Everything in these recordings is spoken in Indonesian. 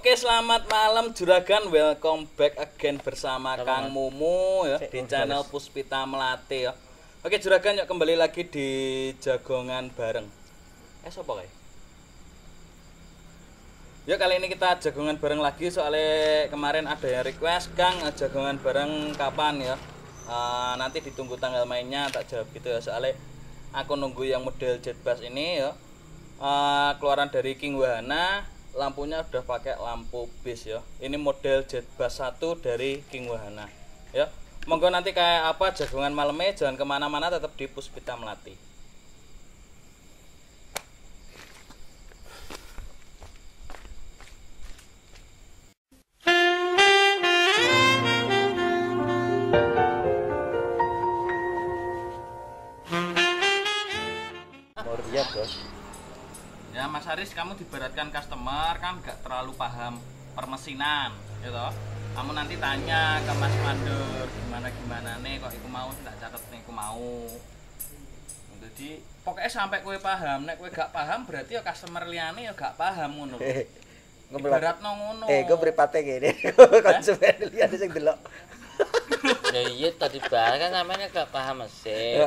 Oke, selamat malam Juragan, welcome back again bersama Kang Mumu ya di channel Puspita Melati ya. Oke Juragan, yuk kembali lagi di jagongan bareng. Apa kayak? Yuk kali ini kita jagongan bareng lagi soalnya kemarin ada yang request Kang jagongan bareng kapan ya. Nanti ditunggu tanggal mainnya tak jawab gitu ya, soalnya aku nunggu yang model jet bass ini ya. Keluaran dari King Wahana, lampunya udah pakai lampu bis ya. Ini model jet bass 1 dari King Wahana ya. Monggo nanti kayak apa jagongan malamnya, jangan kemana-mana, tetap di Puspita Melati. Iya bos. Ya Mas Haris, kamu diberatkan customer kan gak terlalu paham permesinan gitu. Kamu nanti tanya ke Mas Mandor gimana nih kok iku mau tak catet nih iku mau. Jadi pokoknya sampai kue paham, nek kue gak paham berarti ya customer liyane ya gak paham ngono. Ibaratno ngono. Gue mripate ngene. Konsumen liyane sing delok. Ya iya tadi bahas kan sampeyan gak paham mesin.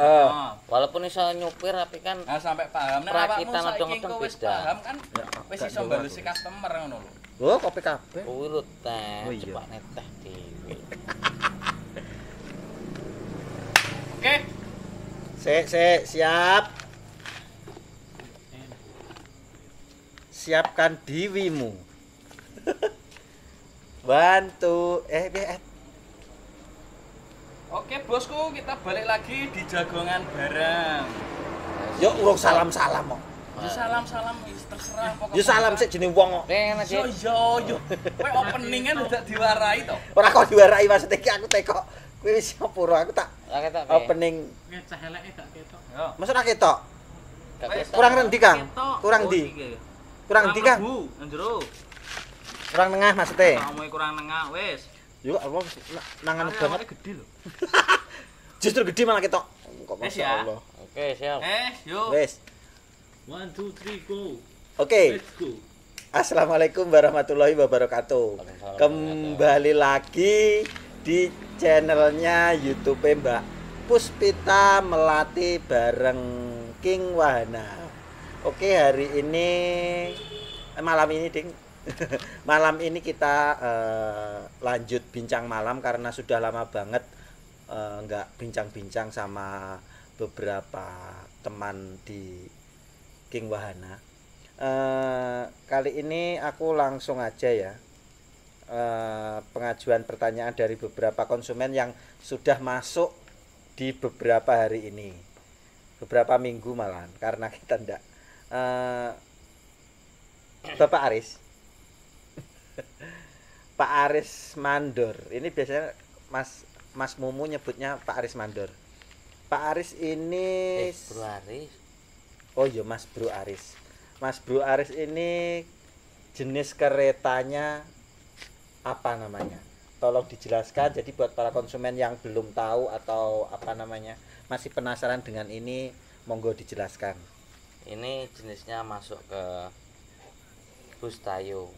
Walaupun iso nyupir tapi kan Sampai paham nek awakmu saiki engko wis paham kan wis iso mbalusi customer ngono lho. Oh, kopi kabeh. kuwi lho teh, cepak neteh dhewe. Oke. Siap. Siapkan dirimu. Bantu. Oke bosku, kita balik lagi di jagongan bareng. Yuk urung salam-salam kok. Ya salam-salam wis terserah pokoknya. Yo salam sik jeneng wong kok. Pengen aja. Yo. Kowe openingan udah diwarai to. Ora kok diwarai maksudnya iki aku tekok. Kowe wis pura aku tak Lah ketok. opening. Ngecah eleke gak ketok. Yo. Masa ora ketok? Gak ketok. Kurang rendi, Kang? Kurang Oh, ndi? iki. Kurang ndi, Kang? Nang jero. Kurang tengah maksudnya. Kamu kurang nengah wis. Yo apa nangan banget. Gede lho. Justru gede malah ketok. Kok Wes ya. masyaallah. Oke, siap. Yuk. Wes. 1, 2, 3, go. Oke. Let's go. Assalamualaikum warahmatullahi wabarakatuh. Waalaikumsalam. Kembali lagi di channelnya YouTube Mbak Puspita Melati bareng King Wahana. Oke, hari ini malam ini ding. Malam ini kita lanjut bincang malam karena sudah lama banget nggak bincang-bincang sama beberapa teman di King Wahana. Kali ini aku langsung aja ya pengajuan pertanyaan dari beberapa konsumen yang sudah masuk di beberapa hari ini, beberapa minggu malahan, karena kita ndak Bapak Aris Pak Aris Mandor ini biasanya Mas Mumu nyebutnya Pak Aris Mandor. Pak Aris ini Bro Aris. Oh iya Mas Bro Aris. Mas Bro Aris ini jenis keretanya apa namanya? Tolong dijelaskan, jadi buat para konsumen yang belum tahu atau apa namanya masih penasaran dengan ini, monggo dijelaskan. Ini jenisnya masuk ke Bustayo.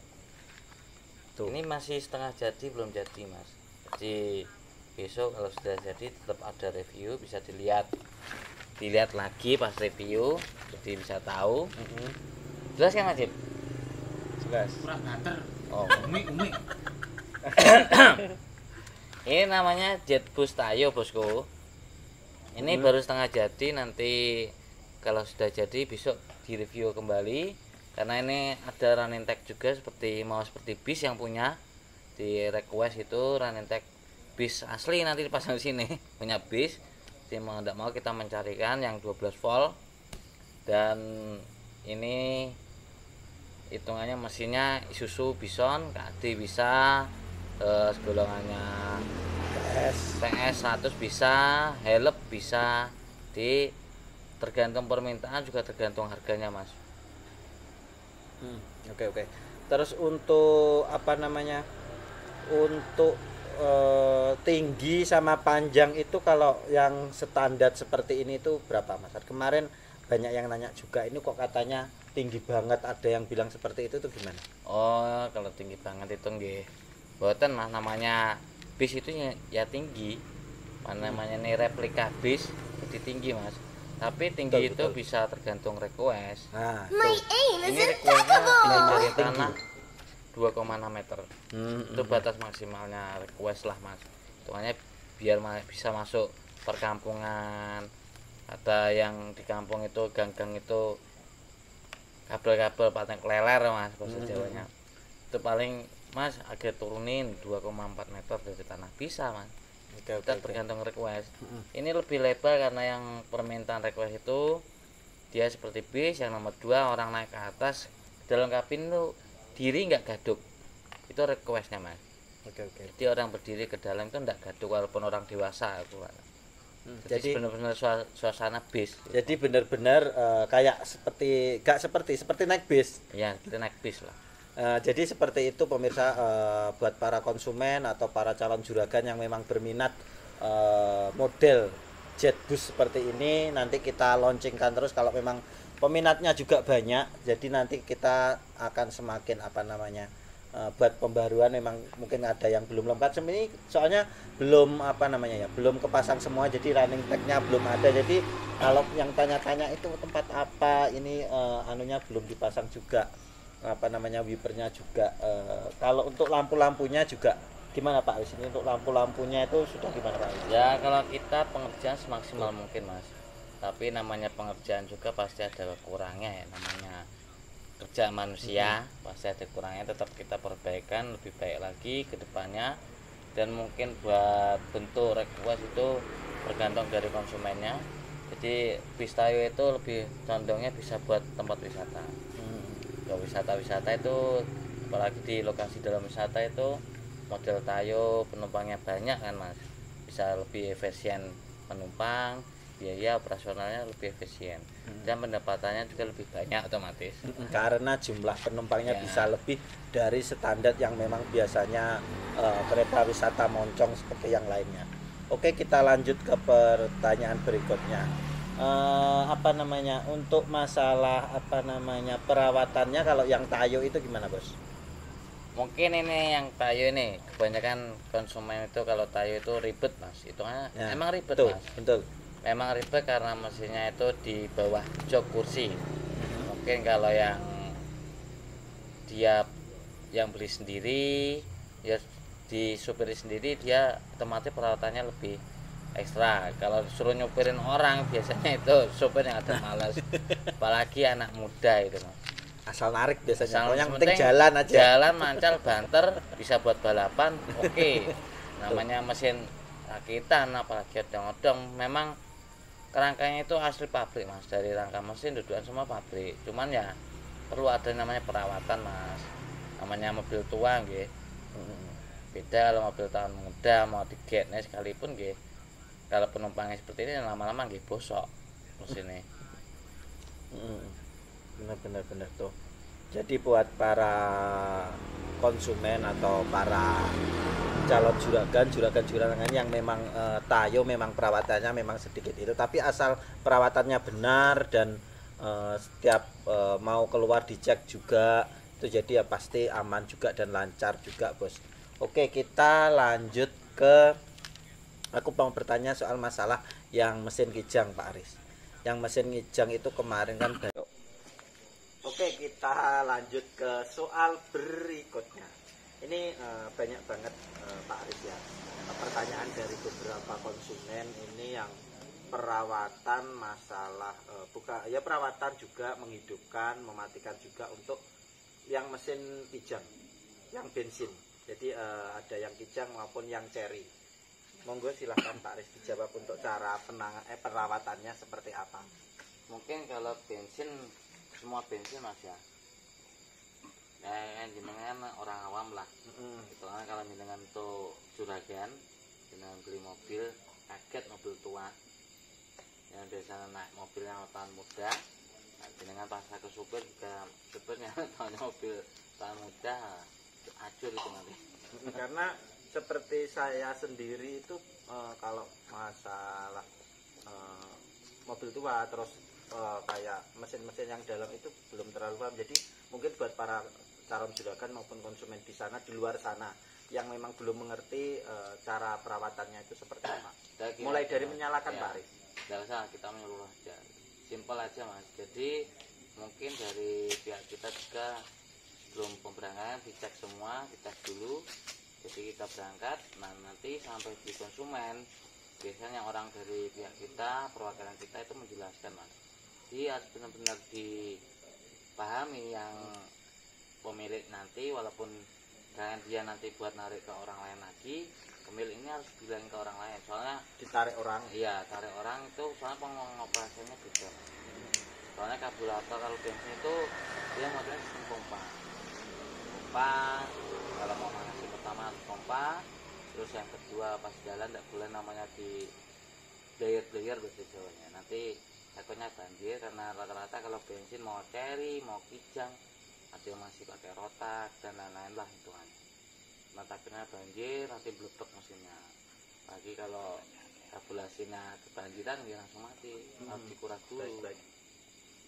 Tuh. Ini masih setengah jadi, belum jadi mas. Jadi besok kalau sudah jadi tetap ada review, bisa dilihat lagi pas review, jadi bisa tahu. Jelas kan Najib? Jelas. Kurang gater. Oh. Umi. Ini namanya Jet Bustayo bosku. Ini baru setengah jadi, nanti kalau sudah jadi besok direview kembali. Karena ini ada running tag juga, seperti bis yang punya di request itu running tag bis asli nanti dipasang di sini punya bis. Jadi mau tidak mau kita mencarikan yang 12 volt, dan ini hitungannya mesinnya Isuzu Bison KD bisa, terus golongannya PS 100 bisa, help bisa, di tergantung permintaan juga tergantung harganya mas. Oke. Terus untuk apa namanya? Untuk tinggi sama panjang itu kalau yang standar seperti ini itu berapa mas? Kemarin banyak yang nanya juga, ini kok katanya tinggi banget, ada yang bilang seperti itu tuh gimana? Oh, kalau tinggi banget itu nggih. Mboten Mas, namanya bis itu ya tinggi. Namanya nih replika bis jadi tinggi Mas. Tapi tinggi Betul, itu betul. bisa tergantung request. Nah, Ini requestnya tinggi dari tanah 2,6 meter. Itu Hmm. batas maksimalnya request lah Mas. Hitungannya biar bisa masuk perkampungan. Ada yang di kampung itu gang-gang itu kabel-kabel paten kleler Mas bahasa Jawanya. Itu paling Mas agak turunin 2,4 meter dari tanah bisa Mas. Oke, oke, Kita oke. tergantung request. Ini lebih lebar karena yang permintaan request itu dia seperti bis yang nomor 2 orang naik ke atas dalam kabin itu diri nggak gaduk. Itu requestnya Mas. Oke, oke. Jadi orang berdiri ke dalam itu nggak gaduk walaupun orang dewasa itu Mas. Jadi Jadi benar-benar suasana bis. jadi benar-benar kayak seperti naik bis. Ya kita naik bis lah. Jadi seperti itu pemirsa, buat para konsumen atau para calon juragan yang memang berminat model jet bus seperti ini, nanti kita launchingkan terus kalau memang peminatnya juga banyak. Jadi nanti kita akan semakin buat pembaruan. Memang mungkin ada yang belum lengkap ini, soalnya belum belum kepasang semua, jadi running tag-nya belum ada. Jadi kalau yang tanya-tanya itu tempat apa ini, anunya belum dipasang juga, wipernya juga. Kalau untuk lampu-lampunya juga gimana Pak Aris? Ini untuk lampu-lampunya itu sudah gimana Pak Aris? Ya kalau kita pengerjaan semaksimal mungkin Mas. Tapi namanya pengerjaan juga pasti ada kurangnya ya, namanya kerja manusia pasti ada kurangnya, tetap kita perbaikan lebih baik lagi ke depannya. Dan mungkin buat bentuk request itu bergantung dari konsumennya. Jadi bis Tayo itu lebih condongnya bisa buat tempat wisata. Kalau wisata-wisata itu apalagi di lokasi dalam wisata itu model Tayo penumpangnya banyak kan Mas, bisa lebih efisien penumpang, biaya operasionalnya lebih efisien, dan pendapatannya juga lebih banyak otomatis. Karena jumlah penumpangnya Ya. bisa lebih dari standar yang memang biasanya kereta wisata moncong seperti yang lainnya. Oke, kita lanjut ke pertanyaan berikutnya. Untuk masalah perawatannya, kalau yang Tayo itu gimana Bos? Mungkin ini yang Tayo ini kebanyakan konsumen itu kalau Tayo itu ribet Mas, itu Ya, emang ribet betul, Mas. betul. Memang ribet karena mesinnya itu di bawah jok kursi. Mungkin kalau yang dia yang beli sendiri ya disupiri sendiri, dia otomatis perawatannya lebih ekstra. Kalau suruh nyupirin orang biasanya itu supir yang ada malas, apalagi anak muda itu Mas. Asal narik biasanya. Asal Yang penting penting jalan aja. Jalan mancal banter bisa buat balapan, oke. Namanya mesin rakitan apalagi odong-odong, memang kerangkanya itu asli pabrik Mas, dari rangka mesin dudukan semua pabrik. Cuman ya perlu ada namanya perawatan Mas. Namanya mobil tua nggih. Beda kalau mobil tahun muda mau digetnya sekalipun nggih. Kalau penumpangnya seperti ini lama-lama nggih bosok mesinnya. Benar tuh. Jadi buat para konsumen atau para calon juragan yang memang Tayo memang perawatannya memang sedikit itu, tapi asal perawatannya benar dan setiap mau keluar dicek juga itu, jadi ya pasti aman juga dan lancar juga Bos. Oke, kita lanjut ke, aku mau bertanya soal masalah yang mesin kijang Pak Aris. Yang mesin kijang itu kemarin kan. Oke, kita lanjut ke soal berikutnya. Ini banyak banget Pak Aris ya, pertanyaan dari beberapa konsumen ini yang perawatan masalah perawatan juga, menghidupkan, mematikan juga untuk yang mesin kijang, yang bensin. Jadi ada yang kijang maupun yang ceri. Monggo silahkan Pak Aris dijawab untuk cara perawatannya seperti apa. Mungkin kalau bensin, semua bensin Mas ya. Jenengan orang awam lah. Itu kan kalau jenengan tuh juragan, jenengan beli mobil, kaget mobil tua. Yang biasanya naik mobil yang tahun muda, jenengan pas ke supir juga supirnya tahun mobil tahun muda, acur itu nanti. Karena seperti saya sendiri itu kalau masalah mobil tua terus kayak mesin-mesin yang dalam itu belum terlalu paham. Jadi mungkin buat para calon juragan maupun konsumen di sana, di luar sana yang memang belum mengerti cara perawatannya itu seperti apa. Mulai dari menyalakan ya, Pak Aris. Tidak usah kita menyuruh aja, simpel aja Mas. Jadi mungkin dari pihak kita juga sebelum pemberangkatan dicek semua, dicek dulu. Jadi kita berangkat, nah nanti sampai di konsumen biasanya orang dari pihak kita, perwakilan kita itu menjelaskan Mas. Jadi harus benar-benar dipahami yang pemilik nanti, walaupun jangan dia nanti buat narik ke orang lain lagi, pemilik ini harus bilang ke orang lain. Soalnya Ditarik orang. iya, tarik orang itu soalnya pengoperasiannya beda. Soalnya karburator kalau bensin itu dia modelnya sistem pompa. Kalau mau manasi pertama harus pompa, terus yang kedua pas jalan tidak boleh namanya di blayer bahasa Jawanya. Nanti takutnya banjir karena rata-rata kalau bensin mau ceri, mau kijang, ada yang masih pakai rotak dan lain-lain lah hitungannya. Nah takutnya banjir nanti beletuk mesinnya. Lagi kalau kabulasinya kebanjiran dia langsung mati, harus dikuras dulu. Baik.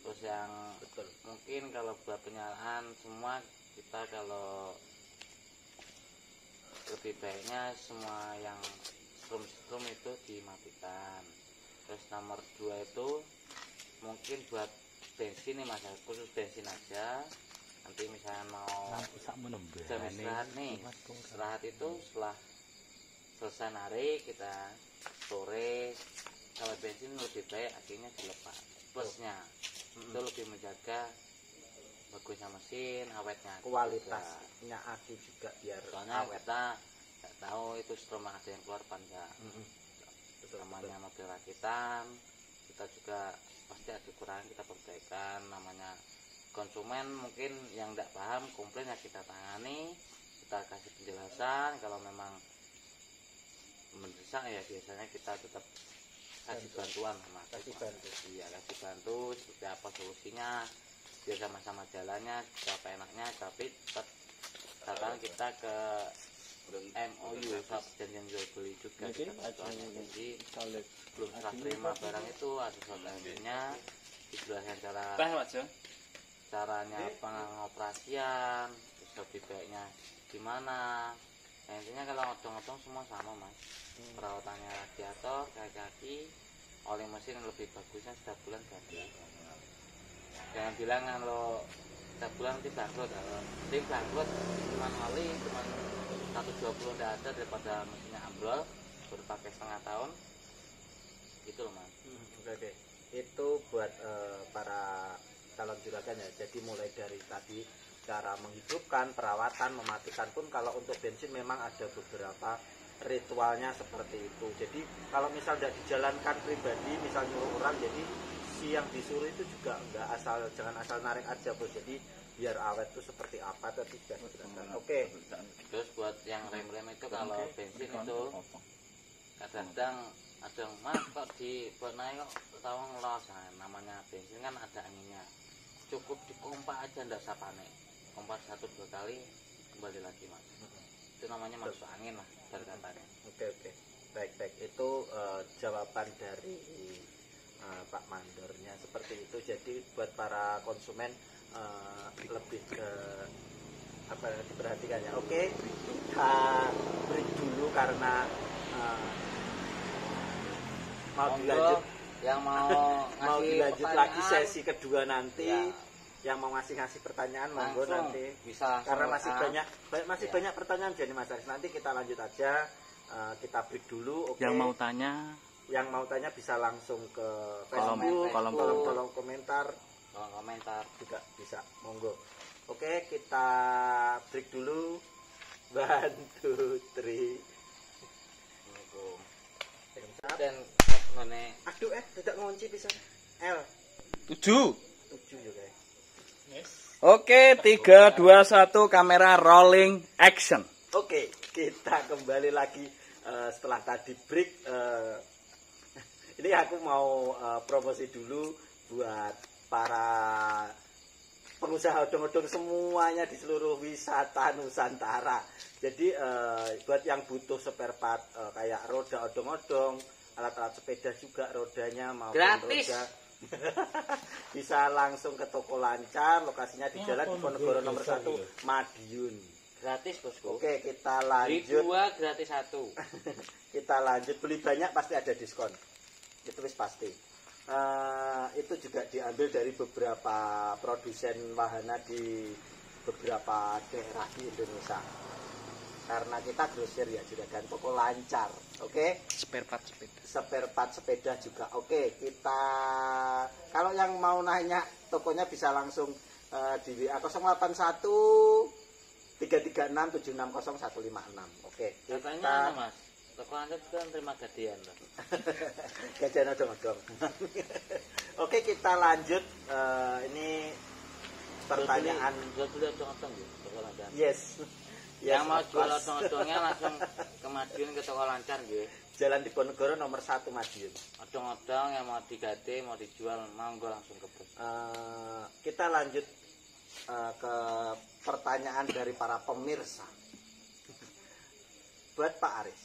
Terus yang Betul. mungkin kalau buat penyalaan semua kita kalau lebih baiknya semua yang strum itu dimatikan. Terus nomor 2 itu mungkin buat bensin nih Mas, khusus bensin aja. Nanti misalnya mau jam istirahat nih, istirahat itu setelah selesai narik kita sore, kalau bensin lebih baik akhirnya dilepas plusnya. Itu lebih menjaga bagusnya mesin, awetnya Kualitasnya aki juga biar soalnya awet. kita nggak tahu itu strum ada yang keluar apa enggak. Namanya mobil rakitan, kita juga pasti ada kekurangan, kita perbaikan. Namanya konsumen mungkin yang tidak paham, komplain ya kita tangani, kita kasih penjelasan. Kalau memang mendesak ya biasanya kita tetap kasih bantuan Mas. Kasih bantu. Iya, kasih bantu seperti apa solusinya biar sama-sama jalannya siapa enaknya. Tapi tetap katakan kita ke MOU perjanjian jual beli juga kita bantuannya. Jadi belum serah terima barang itu ada soalnya dijelaskan caranya pengoperasian, terus lebih baiknya gimana. Nah, intinya kalau odong-odong semua sama Mas. Perawatannya radiator, kaki-kaki, oli mesin yang lebih bagusnya setiap bulan ganti. Jangan bilang kalau setiap bulan nanti bangkrut. Kalau nanti bangkrut cuma oli, cuma 120 tidak ada daripada mesinnya ambrol baru pakai setengah tahun gitu loh Mas. Oke. Itu buat para calon juragan ya. Jadi mulai dari tadi cara menghidupkan, perawatan, mematikan pun kalau untuk bensin memang ada beberapa ritualnya seperti itu. Jadi kalau misal tidak dijalankan pribadi, misal nyuruh orang, jadi si yang disuruh itu juga enggak jangan asal narik aja Bos. Jadi biar awet itu seperti apa tadi sudah dijelaskan. Oke. Terus buat yang rem-rem itu kalau bensin itu kadang-kadang ada yang Mas kok dibuat naik kok tahu ngelos. Nah, namanya bensin kan ada anginnya, cukup dipompa aja ndak usah panik, pompa 1-2 kali kembali lagi Mas. Itu namanya masuk angin lah katanya. Oke. Baik. Itu jawaban dari Pak Mandornya seperti itu. Jadi buat para konsumen lebih ke apa yang diperhatikan ya. Oke, kita break dulu karena mau dilanjut yang mau dilanjut lagi sesi kedua nanti ya. Yang mau ngasih pertanyaan monggo Langsung nanti bisa karena masih WA. banyak pertanyaan jadi Mas Aris. Nanti kita lanjut aja, kita break dulu. Oke. Yang mau tanya bisa langsung ke Kolom Facebook, komentar. kolom komentar juga bisa, monggo. Oke, kita break dulu. 1, 2, 3. Dan ngene Aduh, tidak ngunci bisa. L 7. 7 juga. Oke, 3, 2, 1, kamera rolling action. Oke, kita kembali lagi setelah tadi break. Ini aku mau promosi dulu buat para pengusaha odong-odong semuanya di seluruh wisata Nusantara. Jadi buat yang butuh spare part kayak roda odong-odong, alat-alat sepeda juga rodanya maupun gratis. roda Bisa langsung ke toko Lancar, lokasinya di Jalan Diponegoro nomor 1 Madiun. Gratis bosku. Oke, kita Beli lanjut. 2 gratis 1. Kita lanjut, beli banyak pasti ada diskon. Itu wis pasti. Itu juga diambil dari beberapa produsen wahana di beberapa daerah di Indonesia. Karena kita grosir ya juragan, toko Lancar. Oke. Spare part sepeda. Spare part sepeda juga. Oke, kita kalau yang mau nanya tokonya bisa langsung di WA 081 336 760 156. Oke, Katanya Mas, toko Anda kan terima gajian loh. Gajian odong-odong. Oke, kita lanjut. Ini pertanyaan. Jual beli odong-odong gitu, toko Lancar. Yes. Yang mau of jual course. odong-odongnya langsung ke Madiun ke toko Lancar gitu. Jalan Diponegoro nomor 1 Madiun. Odong-odong yang mau digade, mau dijual, monggo langsung ke bos. Kita lanjut ke pertanyaan dari para pemirsa. Buat Pak Aris,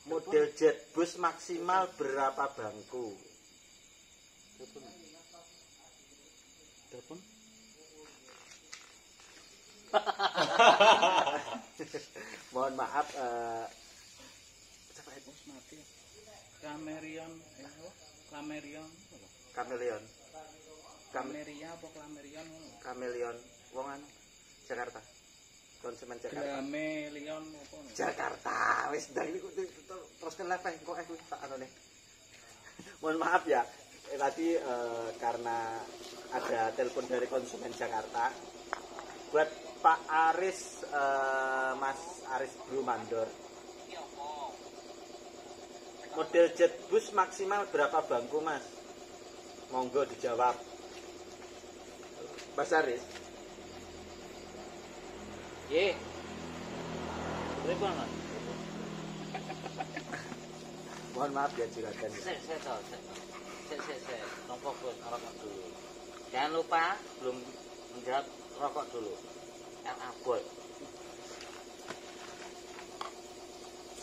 model jetbus maksimal berapa bangku? Telepon. Mohon maaf, Mati. Kamerion, Kamerion. Kameleon. Kameria apa Kamerion? Kameleon, wongan Jakarta. Konsumen Jakarta. Kamelion apa? Jakarta, wis ndang niku terus live kok aku tak anone. Mohon maaf ya. Tadi karena ada telepon dari konsumen Jakarta. Buat Pak Aris, Mas Aris Bro Mandor. Model jetbus maksimal berapa bangku, Mas? Monggo dijawab. Mas Aris. Ye. Telepon Mas. Mohon maaf ya juragan. Saya tahu. Saya. Tolong fokus rokok dulu. Jangan lupa belum menjawab rokok dulu. Yang abot.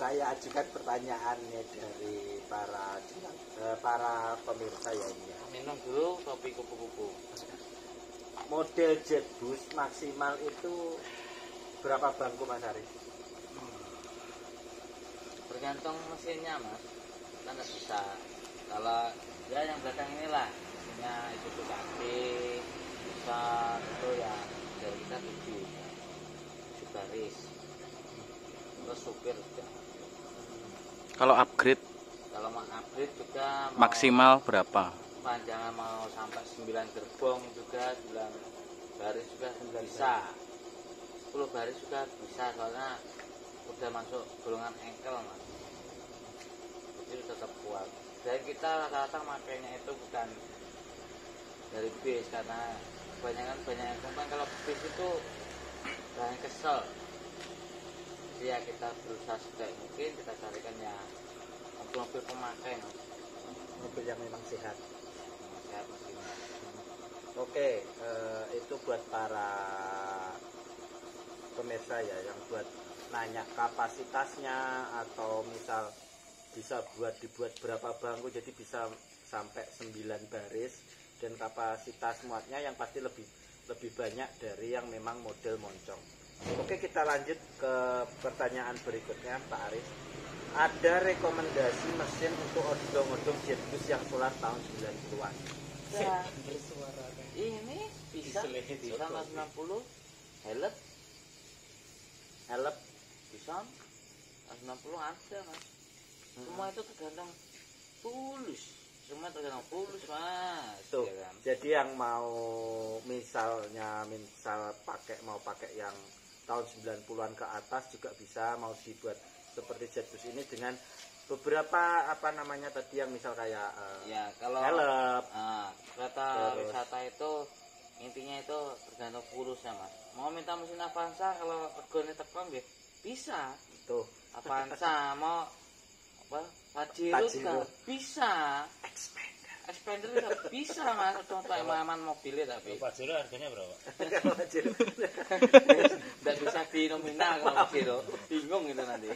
Saya ajukan pertanyaannya dari para pemirsa ya ini ya. Minum dulu kopi kupu-kupu. Model jetbus maksimal itu berapa bangku, Mas Aris? Bergantung mesinnya Mas. Kan nggak bisa. Kalau ya yang belakang inilah mesinnya itu tuh kaki besar itu ya dari kita 7 baris. Terus supir juga. Kalau upgrade Kalau mau upgrade juga mau maksimal berapa? panjangnya mau sampai 9 gerbong juga, 9 baris juga bisa, 10 baris juga bisa, soalnya udah masuk golongan engkel Mas, jadi tetap kuat. Dan kita rata-rata makainya itu bukan dari bis, karena kebanyakan banyak yang kalau bis itu bahan kesel. Jadi ya kita berusaha sebaik mungkin kita carikan ya mobil pemakai Mas. Mobil yang memang sehat. Sehat mesinnya. Oke, itu buat para pemirsa ya, yang buat nanya kapasitasnya atau misal bisa dibuat berapa bangku, jadi bisa sampai 9 baris, dan kapasitas muatnya yang pasti lebih banyak dari yang memang model moncong. Oke, kita lanjut ke pertanyaan berikutnya, Pak Aris. Ada rekomendasi mesin untuk odong-odong jetbus yang keluar tahun 90-an? Ya, ini bisa 90 helep bisa 90 ada Mas. Semua itu tergantung tulus. Semua tergantung tulus Mas. Tuh, Ya kan? jadi yang mau misal mau pakai yang tahun 90-an ke atas juga bisa, mau dibuat seperti jetbus ini dengan beberapa tadi yang misal kayak Ya kalau helep. kereta Terus. wisata itu intinya itu tergantung pulusnya Mas. Mau minta mesin Avanza kalau regane tekon nggih bisa. Tuh, Avanza mau Pajero juga bisa. Expander juga bisa Mas, contoh aman mobilnya tapi Pajero harganya berapa? tidak bisa di nominal kalau Pajero. Bingung itu nanti.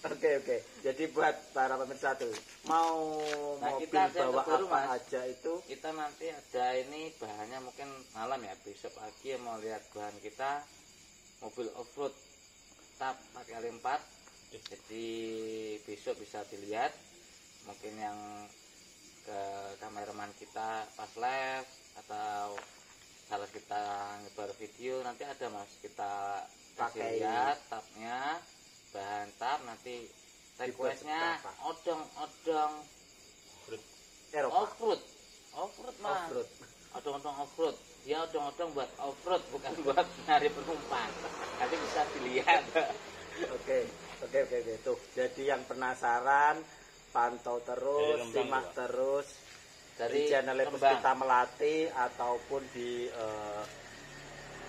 Oke. Jadi buat para pemirsa tuh mau Nah, mobil kita ada yang bawa terbaru, apa Mas. aja itu Kita nanti ada ini bahannya mungkin malam ya, besok pagi mau lihat bahan kita mobil off-road tap pakai L4. Jadi besok bisa dilihat mungkin yang ke kameraman kita pas live atau kalau kita nyebar video nanti ada Mas, kita kasih Pakai. lihat tapnya, bahan tap, nanti requestnya seperti odong-odong Eropa off-road Mas, off-road. odong-odong off-road, ya odong-odong buat off-road bukan buat nyari penumpang, nanti bisa dilihat. Oke. Tuh. Jadi yang penasaran pantau terus, Dari Rembang simak juga. terus di Dari channel Rembang. Puspita Melati ataupun di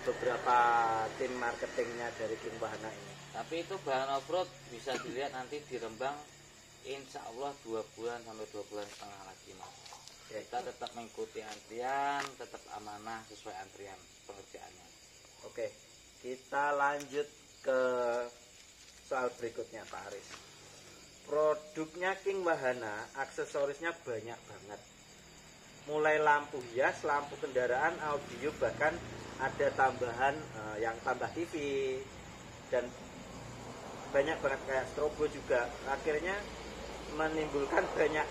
beberapa tim marketingnya dari King Wahana ini. Tapi itu bahan off-road bisa dilihat nanti di Rembang, insya Allah 2 bulan sampai 2 bulan setengah lagi Mas. Oke. Kita tetap mengikuti antrian, tetap amanah sesuai antrian pengerjaannya. Oke, kita lanjut ke soal berikutnya Pak Aris. Produknya King Wahana, aksesorisnya banyak banget. Mulai lampu hias, lampu kendaraan, audio, bahkan ada tambahan yang tambah TV dan banyak banget kayak strobo juga. Akhirnya menimbulkan banyak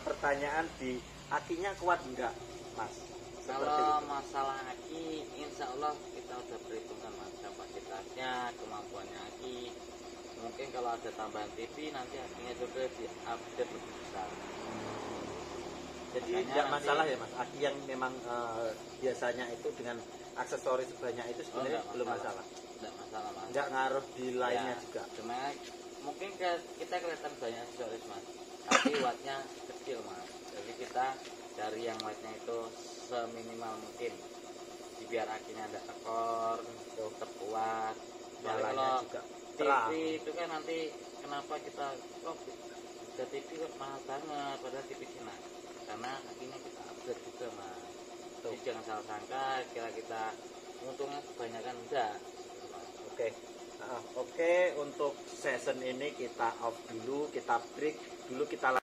pertanyaan di akinya kuat enggak, Mas? Seperti Kalau itu. masalah aki, insya Allah kita udah perhitungkan Mas, kapasitasnya, kemampuannya aki. Mungkin kalau ada tambahan TV nanti akinya juga di-update lebih besar. Jadi Makanya tidak nanti- masalah ya Mas, aki yang memang biasanya itu dengan aksesoris sebanyak itu sebenarnya enggak belum masalah. Enggak masalah Mas. Enggak ngaruh di lainnya Ya, juga. Cuma mungkin kita kelihatan banyak aksesoris Mas, tapi wattnya kecil Mas. Jadi kita dari yang wattnya itu seminimal mungkin, biar akinya ada tekor, tetap kuat. Soalnya Nyalanya kalau juga TV terang. itu kan nanti kenapa kita kok bisa TV kok mahal banget padahal TV Cina, karena akhirnya kita upgrade juga Mas. Jadi jangan salah sangka kira kita untungnya kebanyakan enggak gitu, Mas. Oke. Oke, untuk season ini kita off dulu, kita break dulu, kita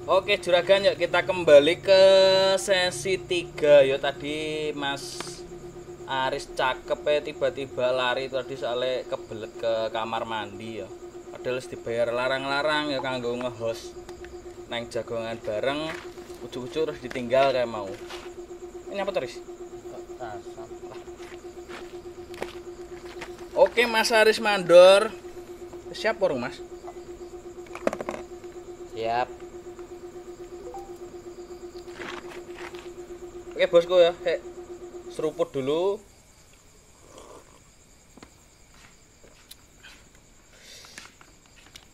Oke juragan, yuk kita kembali ke sesi 3. Yuk tadi Mas Aris cakep ya, tiba-tiba lari tadi soalnya kebelet ke kamar mandi ya. Padahal wis dibayar larang-larang ya kanggo nge-host nang jagongan bareng, ujuk-ujuk terus ditinggal kayak mau. Ini apa terus? Oke Mas Aris mandor. Siap urung Mas? Siap. Oke bosku ya, seruput dulu.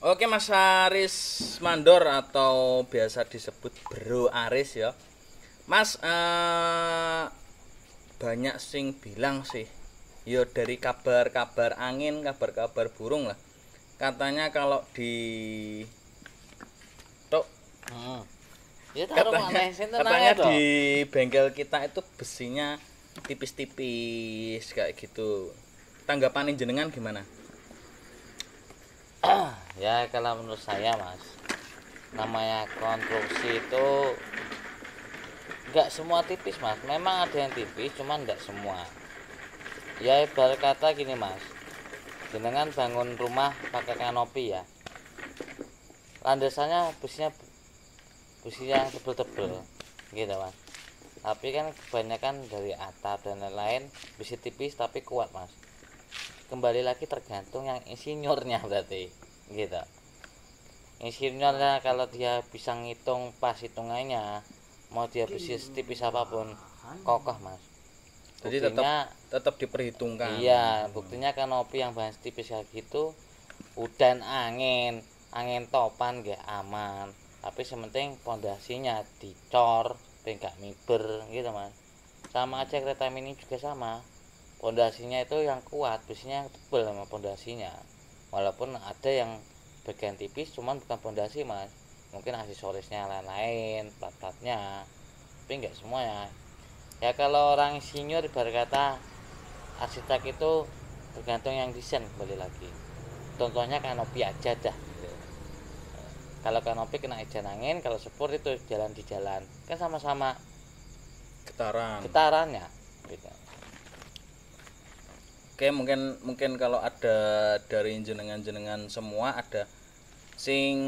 Oke Mas Aris Mandor atau biasa disebut Bro Aris ya. Mas banyak sing bilang sih, yo dari kabar-kabar angin, kabar-kabar burung lah. Katanya kalau di Tok, Ya taruh katanya, mana sih katanya di bengkel kita itu besinya tipis-tipis kayak gitu. Tanggapan jenengan gimana? Ya kalau menurut saya Mas, namanya konstruksi itu enggak semua tipis Mas. Memang ada yang tipis, cuman enggak semua. Ya ibarat kata gini Mas, jenengan bangun rumah pakai kanopi ya, landasannya besi yang tebel-tebel gitu Mas. Tapi kan kebanyakan dari atap dan lain-lain besi tipis tapi kuat Mas. Kembali lagi tergantung yang insinyurnya berarti gitu. Insinyurnya kalau dia bisa ngitung pas hitungannya, mau dia besi tipis apapun kokoh Mas. Jadi Buktinya, tetap diperhitungkan. iya, buktinya kanopi yang bahan tipis kayak gitu, udan angin topan gak aman. Tapi sementing pondasinya dicor, enggak miber gitu Mas. Sama aja kereta mini juga sama. Pondasinya itu yang kuat, besinya yang tebal sama pondasinya. Walaupun ada yang bagian tipis cuman bukan pondasi Mas. Mungkin aksesorisnya lain-lain, plat-platnya. Tapi enggak semuanya. Ya kalau orang insinyur ibarat kata arsitek itu tergantung yang desain kembali lagi. Contohnya kanopi aja dah gitu. Kalau kanopi kena ejan angin, kalau sport itu jalan di jalan, kan sama-sama getarannya gitu. Oke, mungkin kalau ada dari jenengan semua ada sing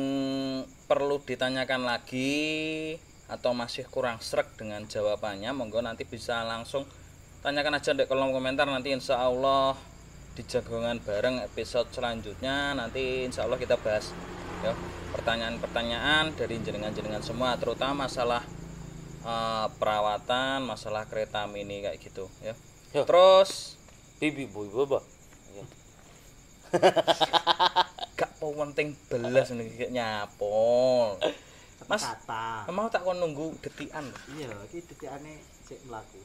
perlu ditanyakan lagi atau masih kurang sreg dengan jawabannya, monggo nanti bisa langsung tanyakan aja di kolom komentar. Nanti insya Allah di jagongan bareng episode selanjutnya nanti insya Allah kita bahas ya pertanyaan-pertanyaan dari jenengan semua, terutama masalah perawatan, masalah kereta mini kayak gitu ya. Yo. Terus Bibi boy. Ya. gak penting belas nih nyapol. Mas, kata. mau tak kon nunggu detikan. Iya, iki detikane sik mlaku.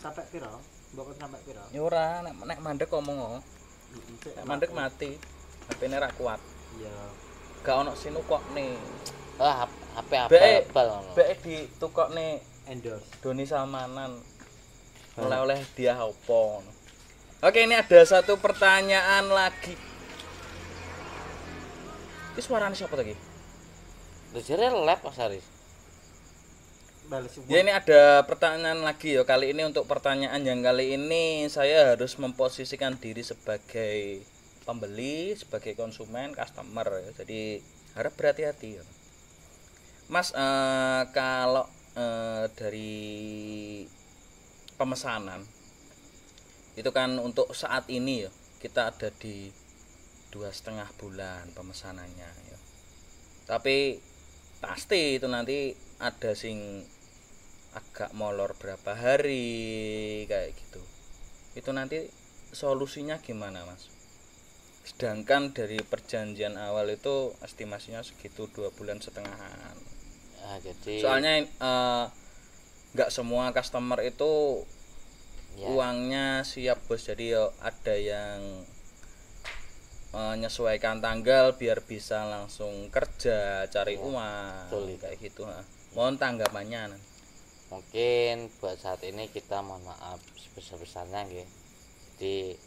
Sampai piro? Mbok sampai piro? Ya ora, nek mandek ngomong. Nek mandek mati. HP-ne ra kuat. Iya. Gak ono sinu kok nih. Ah, HP Bek abal ngono. bek ditukokne Endorse. Doni Salmanan. Oleh-oleh dia opo ngono. Oke, ini ada satu pertanyaan lagi. Ini suaranya siapa lagi? Lho jare lab Mas Haris. Bales Ya, ini ada pertanyaan lagi ya. Kali ini untuk pertanyaan yang kali ini saya harus memposisikan diri sebagai pembeli, sebagai konsumen, customer ya. Jadi harap berhati-hati ya. Mas, kalau dari pemesanan itu kan untuk saat ini ya, kita ada di 2,5 bulan pemesanannya ya. Tapi pasti itu nanti ada sing agak molor berapa hari kayak gitu. Itu nanti solusinya gimana Mas? Sedangkan dari perjanjian awal itu estimasinya segitu 2,5 bulan. Nah, jadi Soalnya nggak semua customer itu ya, uangnya siap bos, jadi ya ada yang menyesuaikan tanggal biar bisa langsung kerja cari Ya, uang betul itu. kayak gitu. Mohon tanggapannya. mungkin buat saat ini kita mohon maaf sebesar-besarnya nggih. Jadi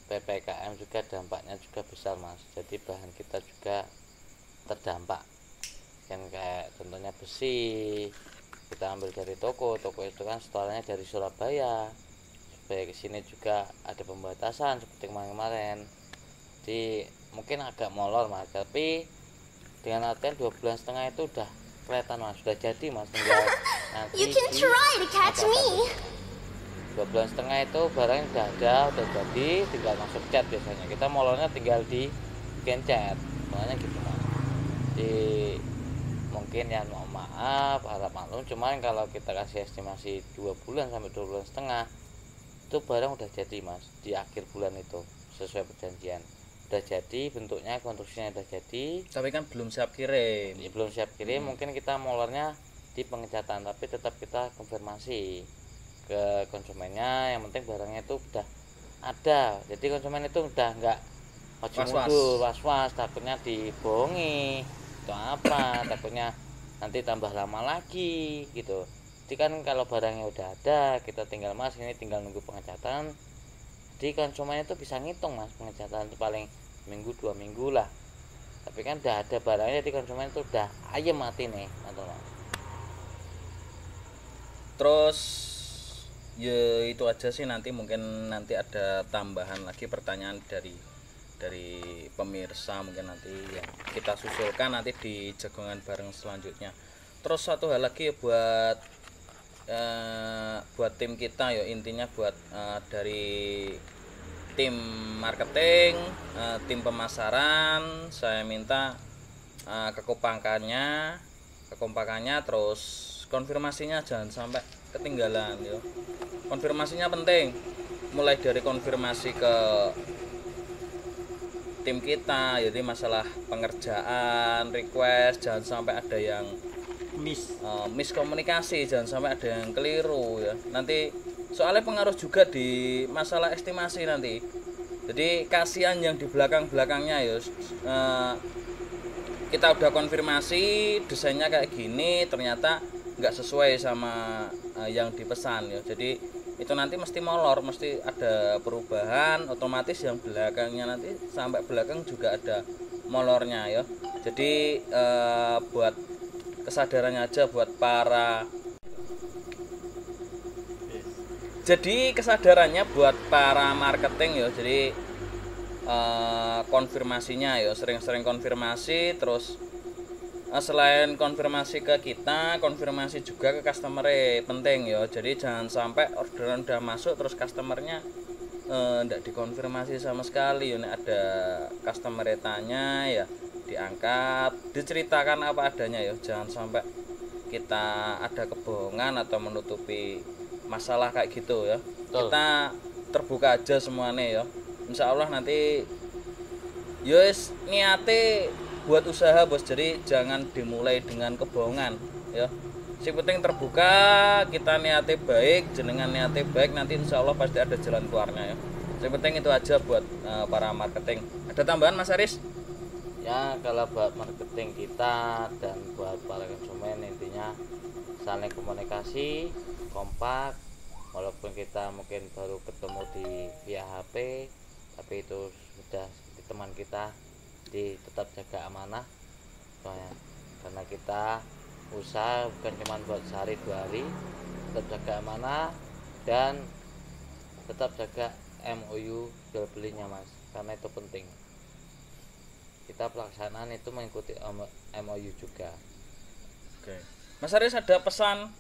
PPKM juga dampaknya juga besar Mas. Jadi bahan kita juga terdampak. Kan kayak contohnya besi kita ambil dari toko itu kan storannya dari Surabaya. Supaya ke sini juga ada pembatasan seperti kemarin-kemarin. Jadi mungkin agak molor Mas, tapi dengan artian 2,5 bulan itu udah kelihatan Mas, sudah jadi Mas, tinggal nanti You can try to catch me. 2,5 bulan itu barangnya udah ada, udah jadi, tinggal masuk cat biasanya. Kita molornya tinggal di bikin cat, makanya gitu Mas. Jadi mungkin ya mohon maaf, harap maklum, cuman kalau kita kasih estimasi 2 bulan sampai 2,5 bulan itu barang udah jadi Mas, di akhir bulan itu sesuai perjanjian udah jadi, bentuknya konstruksinya udah jadi, Tapi kan belum siap kirim. ya, belum siap kirim. Mungkin kita molornya di pengecatan, tapi tetap kita konfirmasi ke konsumennya, yang penting barangnya itu udah ada, jadi konsumen itu udah nggak maju mundur was-was, takutnya dibohongi atau apa, takutnya nanti tambah lama lagi gitu. Jadi kan kalau barangnya udah ada, kita tinggal Mas, ini tinggal nunggu pengecatan. Jadi konsumen itu bisa ngitung Mas, pengecatan itu paling minggu 2 minggu lah. Tapi kan udah ada barangnya, jadi konsumen itu udah ayem mati nih, mantul Mas. Terus ya itu aja sih, nanti mungkin nanti ada tambahan lagi pertanyaan dari pemirsa, mungkin nanti yang kita susulkan nanti di jagongan bareng selanjutnya. Terus satu hal lagi ya buat tim kita ya, intinya buat dari tim marketing, tim pemasaran, saya minta kekompakannya, terus konfirmasinya jangan sampai ketinggalan ya. Konfirmasinya penting, mulai dari konfirmasi ke tim kita, jadi masalah pengerjaan, request, jangan sampai ada yang miskomunikasi, jangan sampai ada yang keliru ya. Nanti soalnya pengaruh juga di masalah estimasi nanti. Jadi kasihan yang di belakang-belakangnya ya. Kita udah konfirmasi desainnya kayak gini, ternyata nggak sesuai sama yang dipesan ya. Jadi itu nanti mesti molor, mesti ada perubahan otomatis yang belakangnya nanti sampai belakang juga ada molornya ya. Jadi buat kesadarannya aja buat para kesadarannya buat para marketing ya. Jadi konfirmasinya ya sering-sering konfirmasi, terus selain konfirmasi ke kita, konfirmasi juga ke customer penting ya. Jadi jangan sampai orderan udah masuk terus customernya ndak dikonfirmasi sama sekali ya. Ada customer tanya ya diangkat, diceritakan apa adanya ya. Jangan sampai kita ada kebohongan atau menutupi masalah kayak gitu ya. Betul. Kita terbuka aja semuanya ya. Insya Allah nanti yos niate buat usaha bos, jadi jangan dimulai dengan kebohongan ya. Si penting terbuka, kita niate baik, jenengan niate baik, nanti insya Allah pasti ada jalan keluarnya ya. Si penting itu aja buat para marketing. Ada tambahan Mas Aris? Ya kalau buat marketing kita dan buat para konsumen intinya saling komunikasi, kompak, walaupun kita mungkin baru ketemu di via HP, tapi itu sudah seperti teman kita, jadi tetap jaga amanah soalnya, karena kita usaha bukan cuma buat sehari 2 hari, tetap jaga amanah dan tetap jaga MOU jual belinya Mas, karena itu penting. Kita pelaksanaan itu mengikuti MOU juga. Oke. Mas Aris ada pesan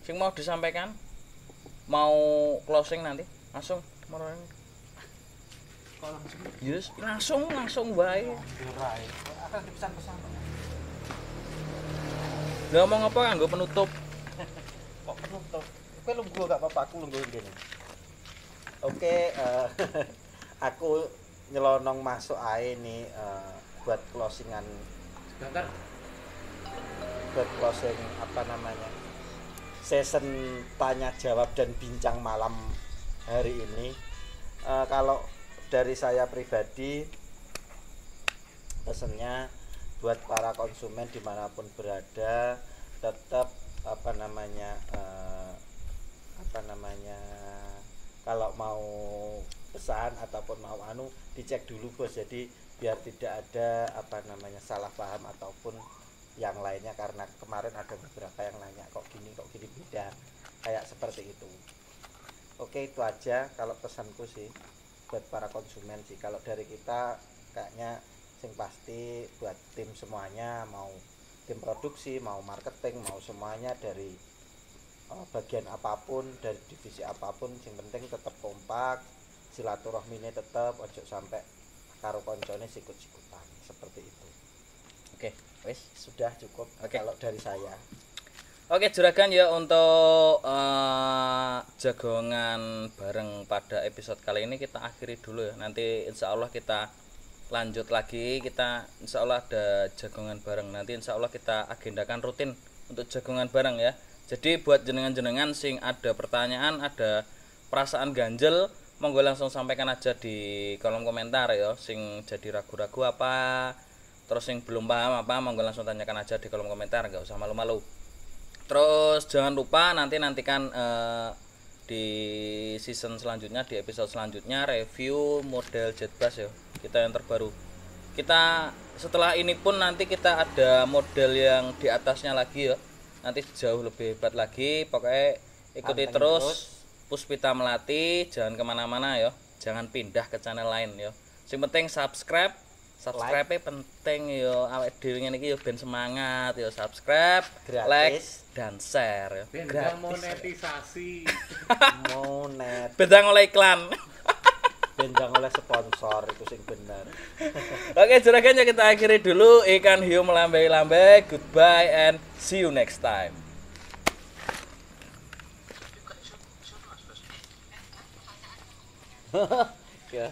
yang mau disampaikan? Mau closing nanti? Langsung yes, langsung baik. Akan dipesan-pesan. Udah ngomong apa kan gue penutup? Kok penutup? Kowe lungguh gak apa-apa, aku lungguh ngene. Oke, aku nyelonong masuk ae nih buat closingan. Sebentar. Buat closing apa namanya? Season tanya jawab dan bincang malam hari ini. Kalau dari saya pribadi pesannya buat para konsumen dimanapun berada tetap kalau mau pesan ataupun mau dicek dulu bos, jadi biar tidak ada salah paham ataupun yang lainnya, karena kemarin ada beberapa yang nanya kok gini beda kayak seperti itu. Oke, itu aja kalau pesanku sih buat para konsumen sih. Kalau dari kita kayaknya yang pasti buat tim semuanya, mau tim produksi, mau marketing, mau semuanya dari bagian apapun, dari divisi apapun, yang penting tetap kompak, silaturahmine tetap, ojo sampai karo koncone sikut-sikutan seperti itu. Oke, wes Sudah cukup. Oke. Kalau dari saya. Oke juragan ya, untuk jagongan bareng pada episode kali ini kita akhiri dulu ya. Nanti insya Allah kita lanjut lagi, kita insya Allah ada jagongan bareng. Nanti insya Allah kita agendakan rutin untuk jagongan bareng ya. Jadi buat jenengan-jenengan sing ada pertanyaan, ada perasaan ganjel, monggo langsung sampaikan aja di kolom komentar ya. Sing jadi ragu-ragu apa, terus sing belum paham apa, monggo langsung tanyakan aja di kolom komentar, nggak usah malu-malu. Terus jangan lupa nantikan di season selanjutnya, di episode selanjutnya review model Jetbus ya, kita yang terbaru. Kita setelah ini pun nanti kita ada model yang di atasnya lagi ya, nanti jauh lebih hebat lagi. Pokoknya ikuti terus Puspita Melati, jangan kemana-mana ya, jangan pindah ke channel lain ya. Yang penting subscribe penting yo, awake dhewe ngene iki yo ben semangat yo, subscribe, Gratis. like dan share yo. Bendang monetisasi. Monet Bendang oleh iklan. benjang oleh sponsor itu sing bener. Oke, juragan ya kita akhiri dulu. Ikan hiu melambai-lambai. Goodbye and see you next time. Ya.